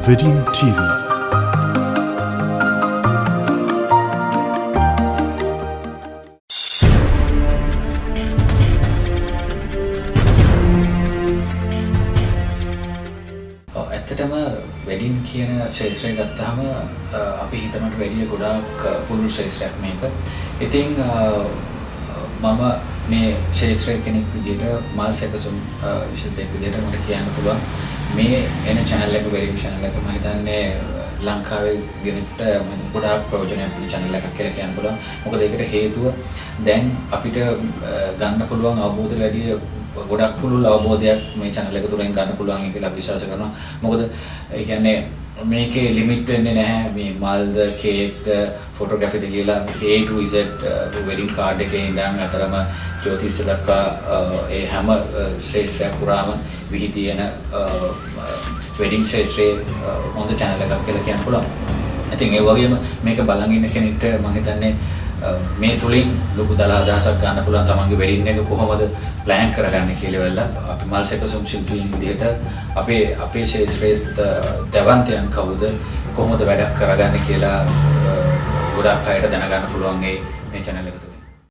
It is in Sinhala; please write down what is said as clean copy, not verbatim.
Wedding TV. ඇත්තටම වෙඩින් කියන ශාස්ත්‍රය ගත්තාම අපි හිතනට වැඩිය ගොඩාක් පුළුල් ශාස්ත්‍රයක් මේක. ඉතින් මම මේ ශාස්ත්‍රයේ කෙනෙක් විදිහට මල් සැකසුම් ශිල්පියෙක් විදිහට මට කියන්න පුළුවන් මේ එන channel එක වෙඩින් channel එක මම හිතන්නේ ලංකාවේ ගෙනට මම ගොඩාක් ප්‍රයෝජනයක් වෙන channel එකක් කියලා කියන්න පුළුවන්. මොකද ඒකට හේතුව දැන් අපිට ගන්න පුළුවන් අවබෝධය වැඩි ගොඩක් පුළුල් අවබෝධයක් මේ channel එක තුලින් ගන්න පුළුවන් කියලා විශ්වාස කරනවා. මොකද ඒ කියන්නේ මේකේ ලිමිට් වෙන්නේ නැහැ මේ මල්ද කේක්ද ෆොටෝග්‍රැෆිද කියලා A to Z wedding card එකේ ඉඳන් අතරම ජ්‍යොතිෂ දක්වා ඒ හැම ශාස්ත්‍රයක් පුරාම විහිදින වෙඩින් ශාස්ත්‍රයේ හොඳ channel එකක් කියලා කියන්න පුළුවන්. ඉතින් ඒ වගේම මේක බලන් ඉන්න කෙනෙක්ට මම හිතන්නේ මේ තුලින් ලොකු දල අදහසක් ගන්න පුළුවන් තමන්ගේ වෙඩින් එක කොහොමද ප්ලෑන් කරගන්න කියලා වෙලා අපි මල් සැකසුම් ශිල්පීන් විදිහට අපේ ශාස්ත්‍රයේත් දවන්තයන් කවුද කොහොමද වැඩක් කරගන්නේ කියලා ගොඩක් අයට දැනගන්න පුළුවන් මේ channel එක තුල.